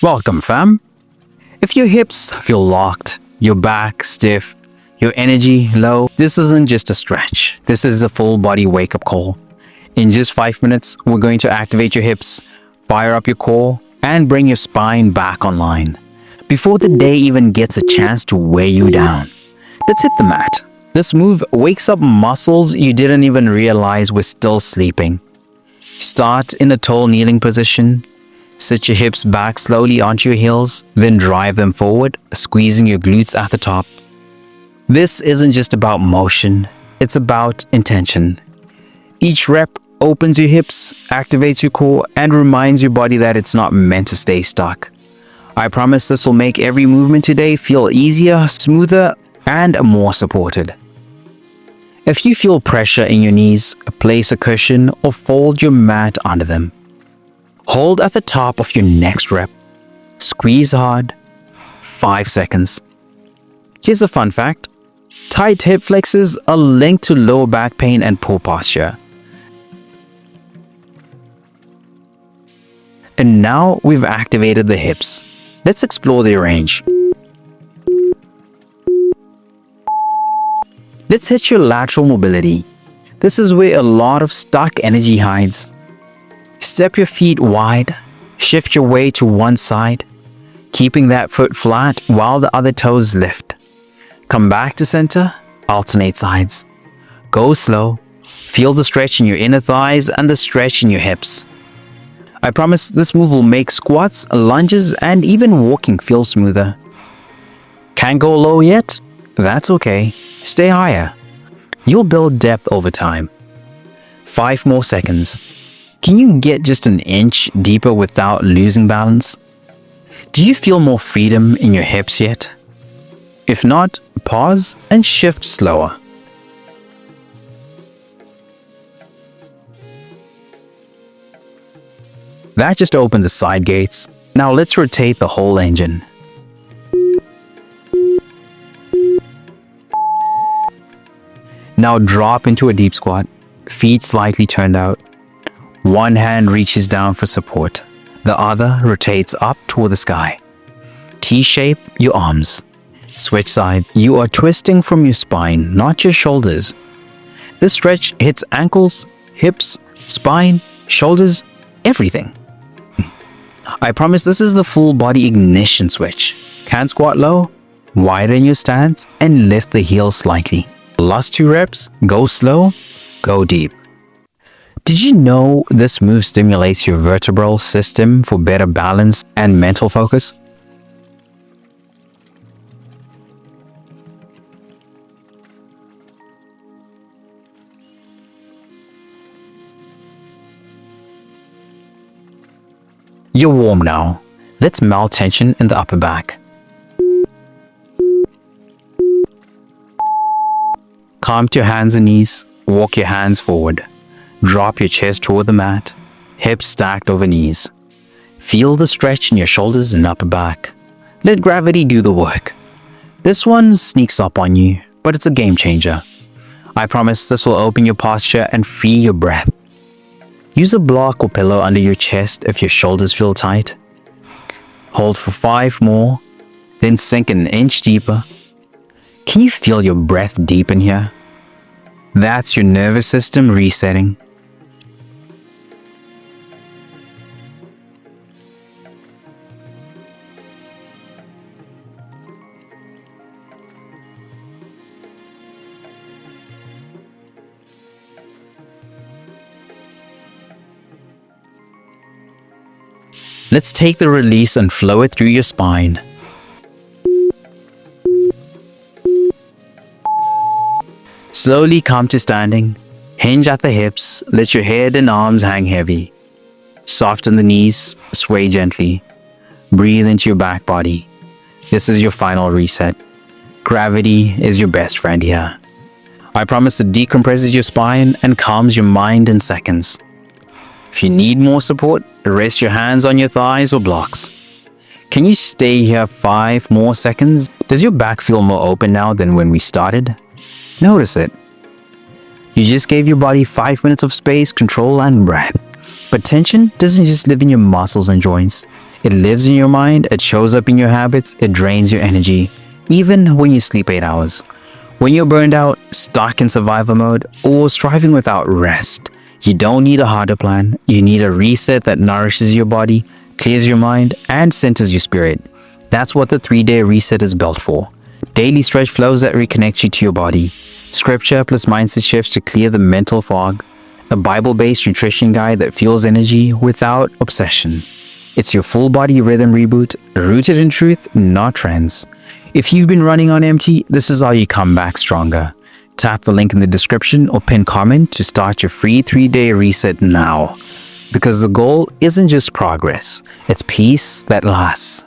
Welcome, fam. If your hips feel locked, your back stiff, your energy low, this isn't just a stretch. This is a full body wake-up call. In just 5 minutes, we're going to activate your hips, fire up your core, and bring your spine back online before the day even gets a chance to wear you down. Let's hit the mat. This move wakes up muscles you didn't even realize were still sleeping. Start in a tall kneeling position. Sit your hips back slowly onto your heels, then drive them forward, squeezing your glutes at the top. This isn't just about motion, it's about intention. Each rep opens your hips, activates your core, and reminds your body that it's not meant to stay stuck. I promise this will make every movement today feel easier, smoother, and more supported. If you feel pressure in your knees, place a cushion or fold your mat under them. Hold at the top of your next rep. Squeeze hard. 5 seconds. Here's a fun fact. Tight hip flexors are linked to lower back pain and poor posture. And now we've activated the hips. Let's explore their range. Let's hit your lateral mobility. This is where a lot of stuck energy hides. Step your feet wide, shift your weight to one side, keeping that foot flat while the other toes lift. Come back to center, alternate sides. Go slow, feel the stretch in your inner thighs and the stretch in your hips. I promise this move will make squats, lunges, and even walking feel smoother. Can't go low yet? That's okay. Stay higher. You'll build depth over time. 5 more seconds. Can you get just an inch deeper without losing balance? Do you feel more freedom in your hips yet? If not, pause and shift slower. That just opened the side gates. Now let's rotate the whole engine. Now drop into a deep squat, feet slightly turned out. One hand reaches down for support. The other rotates up toward the sky. T-shape your arms. Switch side. You are twisting from your spine, not your shoulders. This stretch hits ankles, hips, spine, shoulders, everything. I promise this is the full body ignition switch. Can't squat low? Widen your stance and lift the heels slightly. Last 2 reps, go slow, go deep. Did you know this move stimulates your vertebral system for better balance and mental focus? You're warm now. Let's melt tension in the upper back. Calm to your hands and knees. Walk your hands forward. Drop your chest toward the mat. Hips stacked over knees. Feel the stretch in your shoulders and upper back. Let gravity do the work. This one sneaks up on you, but it's a game changer. I promise this will open your posture and free your breath. Use a block or pillow under your chest if your shoulders feel tight. Hold for 5 more, then sink an inch deeper. Can you feel your breath deepen here? That's your nervous system resetting. Let's take the release and flow it through your spine. Slowly come to standing. Hinge at the hips. Let your head and arms hang heavy. Soften the knees. Sway gently. Breathe into your back body. This is your final reset. Gravity is your best friend here. I promise it decompresses your spine and calms your mind in seconds. If you need more support, rest your hands on your thighs or blocks. Can you stay here 5 more seconds? Does your back feel more open now than when we started? Notice it. You just gave your body 5 minutes of space, control, and breath. But tension doesn't just live in your muscles and joints. It lives in your mind, it shows up in your habits, it drains your energy, even when you sleep 8 hours. When you're burned out, stuck in survival mode, or striving without rest, you don't need a harder plan. You need a reset that nourishes your body, clears your mind, and centers your spirit. That's what the 3-day reset is built for. Daily stretch flows that reconnect you to your body. Scripture plus mindset shifts to clear the mental fog. A Bible-based nutrition guide that fuels energy without obsession. It's your full body rhythm reboot, rooted in truth, not trends. If you've been running on empty, this is how you come back stronger. Tap the link in the description or pin comment to start your free 3-day reset now. Because the goal isn't just progress, it's peace that lasts.